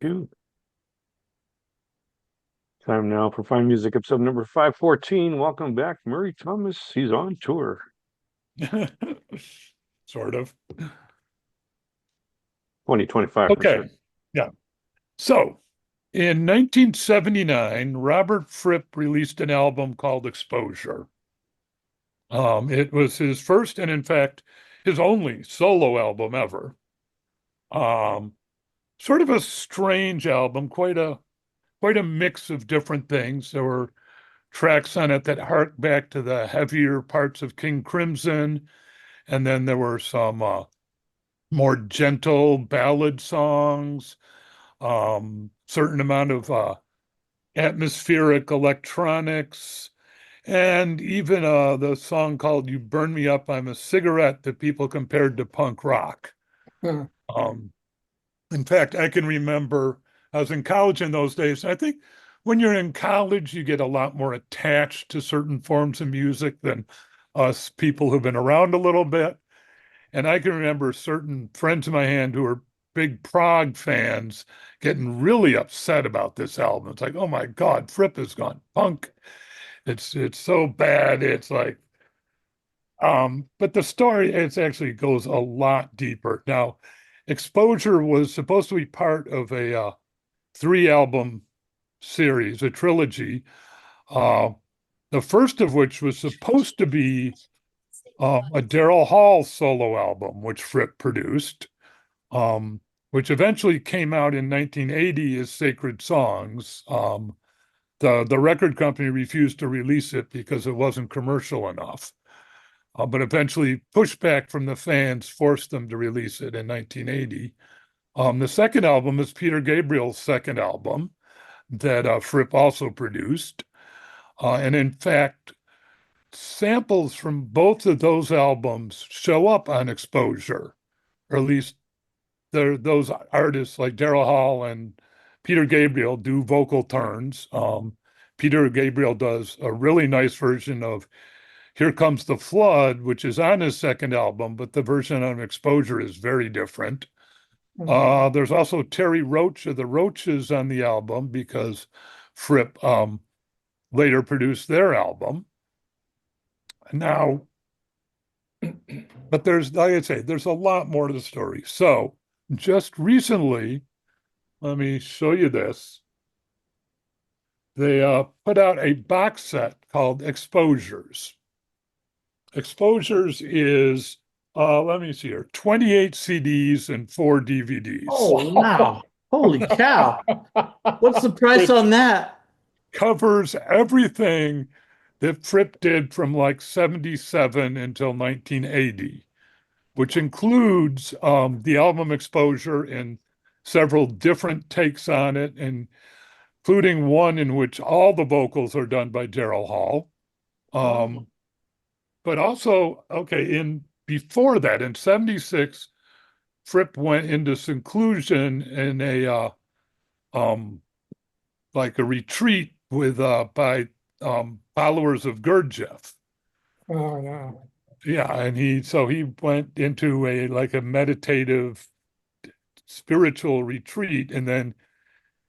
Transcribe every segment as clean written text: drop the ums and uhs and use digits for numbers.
Two. Time now for Fine Music, episode number 514. Welcome back, Murray Thomas. He's on tour. Sort of. 2025 for Okay. sure. Yeah. So in 1979, Robert Fripp released an album called Exposure. It was his first and, in fact, his only solo album ever. Um, Sort of a strange album, quite a mix of different things. There were tracks on it that hark back to the heavier parts of King Crimson, and then there were some more gentle ballad songs, certain amount of atmospheric electronics, and even the song called "You Burn Me Up, I'm a Cigarette" that people compared to punk rock. Hmm. Um, in fact, I can remember I was in college in those days. I think when you're in college, you get a lot more attached to certain forms of music than us people who've been around a little bit. And I can remember certain friends of my hand who were big prog fans getting really upset about this album. It's like, oh my God, Fripp has gone punk. It's so bad. It's like, but the story it's actually goes a lot deeper. Now, Exposure was supposed to be part of a three album series, a trilogy. Uh, the first of which was supposed to be a Daryl Hall solo album, which Fripp produced, which eventually came out in 1980 as Sacred Songs. The record company refused to release it because it wasn't commercial enough. But eventually, pushback from the fans forced them to release it in 1980. The second album is Peter Gabriel's second album that Fripp also produced. And in fact, samples from both of those albums show up on Exposure, or at least those artists like Daryl Hall and Peter Gabriel do vocal turns. Peter Gabriel does a really nice version of Here Comes the Flood, which is on his second album, but the version on Exposure is very different. There's also Terry Roach of the Roaches on the album because Fripp later produced their album. Now, but there's, like I say, there's a lot more to the story. So just recently, let me show you this. They put out a box set called Exposures. Exposures is, let me see here, 28 CDs and 4 DVDs, Oh, wow. Holy cow. What's the price which on that? covers everything that Fripp did from like 77 until 1980, which includes the album Exposure and several different takes on it, including one in which all the vocals are done by Daryl Hall. Um, but also, okay, in before that, in 76, Fripp went into seclusion in a um, like a retreat with by followers of Gurdjieff. Oh, no. Yeah, and he went into a like a meditative spiritual retreat and then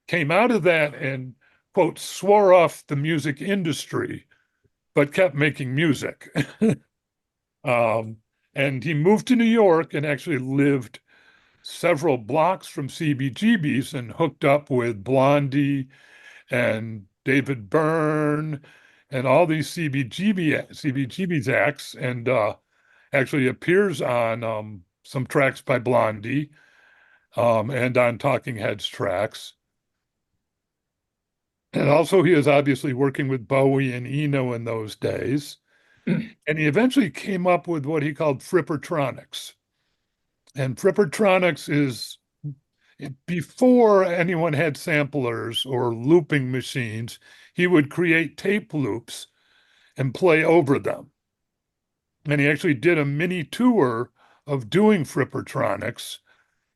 came out of that and quote swore off the music industry but kept making music. um, and he moved to New York and actually lived several blocks from CBGB's and hooked up with Blondie and David Byrne and all these CBGB's acts, and actually appears on some tracks by Blondie, and on Talking Heads tracks. And also, he is obviously working with Bowie and Eno in those days. And he eventually came up with what he called Frippertronics. And Frippertronics is before anyone had samplers or looping machines, he would create tape loops and play over them. And he actually did a mini tour of doing Frippertronics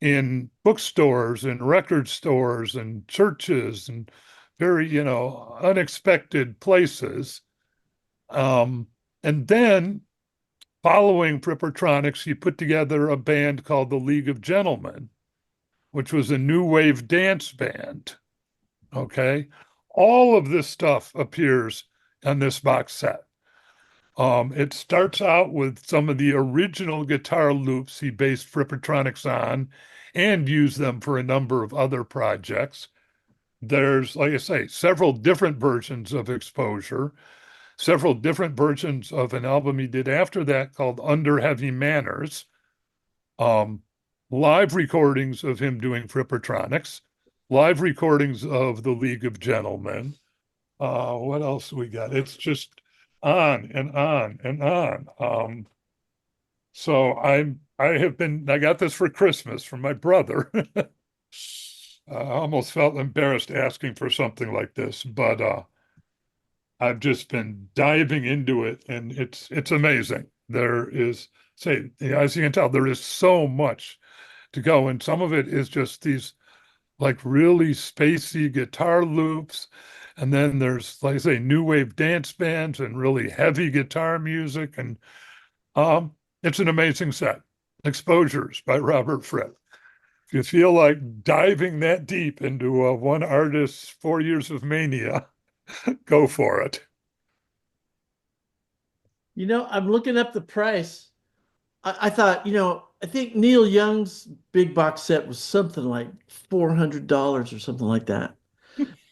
in bookstores and record stores and churches and very, unexpected places. Um, and then following Frippertronics, he put together a band called the League of Gentlemen, which was a new wave dance band. Okay. All of this stuff appears on this box set. It starts out with some of the original guitar loops he based Frippertronics on and used them for a number of other projects. There's, like I say, several different versions of Exposure, several different versions of an album he did after that called Under Heavy Manners, um, live recordings of him doing Frippertronics, live recordings of the League of Gentlemen. What else we got? It's just on and on and on. So I got this for Christmas from my brother. I almost felt embarrassed asking for something like this, but I've just been diving into it, and it's amazing. There is, as you can tell, there is so much to go, and some of it is just these like really spacey guitar loops, and then there's, like I say, new wave dance bands and really heavy guitar music, and it's an amazing set. Exposures by Robert Fripp. If you feel like diving that deep into one artist's 4 years of mania, go for it. I'm looking up the price. I thought, I think Neil Young's big box set was something like $400 or something like that.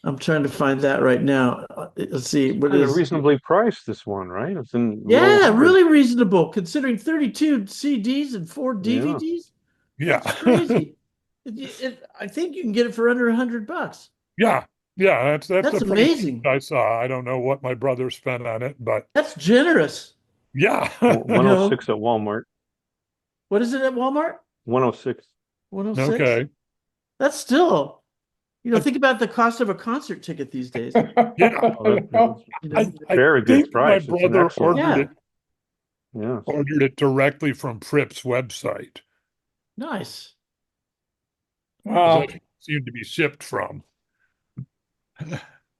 I'm trying to find that right now. Let's see. What Kind is of reasonably priced, this one, right? It's in low Yeah, hundreds. really reasonable considering 32 CDs and 4 Yeah. DVDs. Yeah. That's crazy. I think you can get it for under $100. Yeah. Yeah. That's That's the price amazing. I saw. I don't know what my brother spent on it, but That's generous. yeah. 106 at Walmart. What is it at Walmart? 106. 106? Okay. That's still, think about the cost of a concert ticket these days. Yeah. I I very good think price. my It's an brother excellent. Yeah. ordered it directly from Fripp's website. Nice. Wow. That seemed to be shipped from.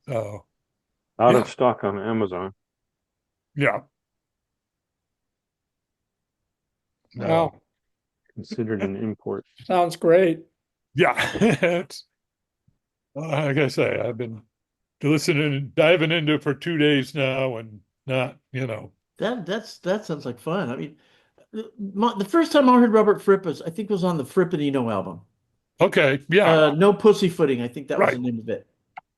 So Out Yeah. of stock on Amazon. yeah. Wow. Considered an import. Sounds great. Yeah. It's, like I say, I've been listening and diving into it for 2 days now, and not, That sounds like fun. I mean, the first time I heard Robert Fripp I think was on the Frippinino album. Okay. Yeah. No Pussyfooting. I think that was Right. the name of it.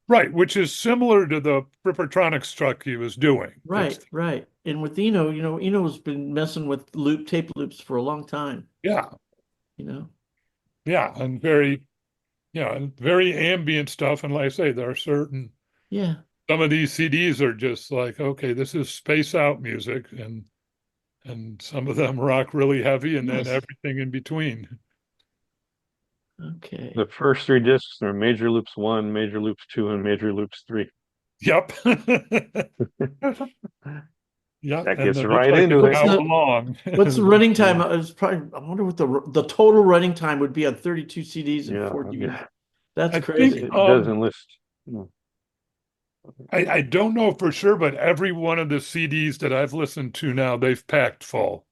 Right. Which is similar to the Frippertronics truck he was doing. Right, right. And with Eno, Eno's been messing with tape loops for a long time, Yeah. you know. Yeah. And very ambient stuff. And like I say, there are some of these CDs are just like, okay, this is space out music, and some of them rock really heavy, and Nice. then everything in between. Okay. The first 3 discs are Major Loops 1, Major Loops 2, and Major Loops 3. Yep. Yeah, That and gets it right looks like into it's it. how long. What's the running time? I wonder what the total running time would be on 32 CDs and Yeah, 4 DVDs. yeah. That's I crazy. think, It doesn't list. I don't know for sure, but every one of the CDs that I've listened to now, they've packed full.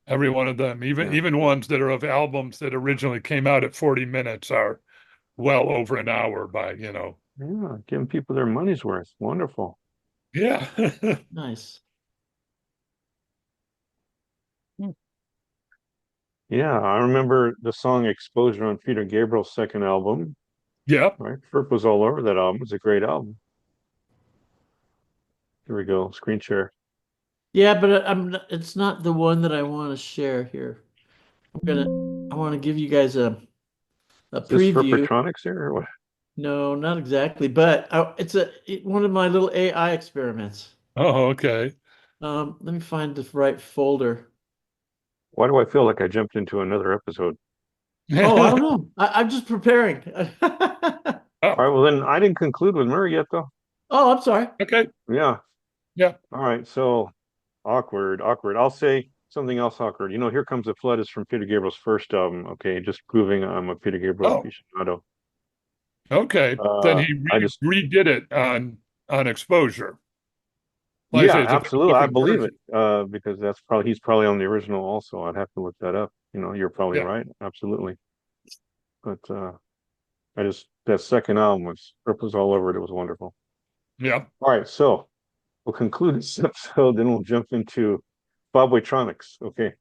Every one of them, even ones that are of albums that originally came out at 40 minutes are well over an hour by. Yeah, giving people their money's worth. Wonderful. Yeah. Nice. Yeah, I remember the song Exposure on Peter Gabriel's second album. Yep. Right? Fripp was all over that album. It's a great album. Here we go. Screen share. Yeah, but it's not the one that I want to share here. I want to give you guys a Is this preview. Frippertronics here or what? No, not exactly, but it's one of my little AI experiments. Oh, okay. Let me find the right folder. Why do I feel like I jumped into another episode? Oh, I don't know. I'm just preparing. All right, well then I didn't conclude with Murray yet though. Oh, I'm sorry. Okay. Yeah. Yeah. All right, so awkward. I'll say something else awkward. Here Comes the Flood is from Peter Gabriel's first album. Okay, just proving I'm a Peter Gabriel aficionado. Okay. Then he I just redid it on Exposure. Like I say, it's a absolutely. I different believe version. it. Because he's probably on the original also. I'd have to look that up. You're probably Yeah. right. Absolutely. but that second album was Fripp was all over it. It was wonderful. Yeah. All right, so we'll conclude this episode, then we'll jump into Bobwatronics. Okay.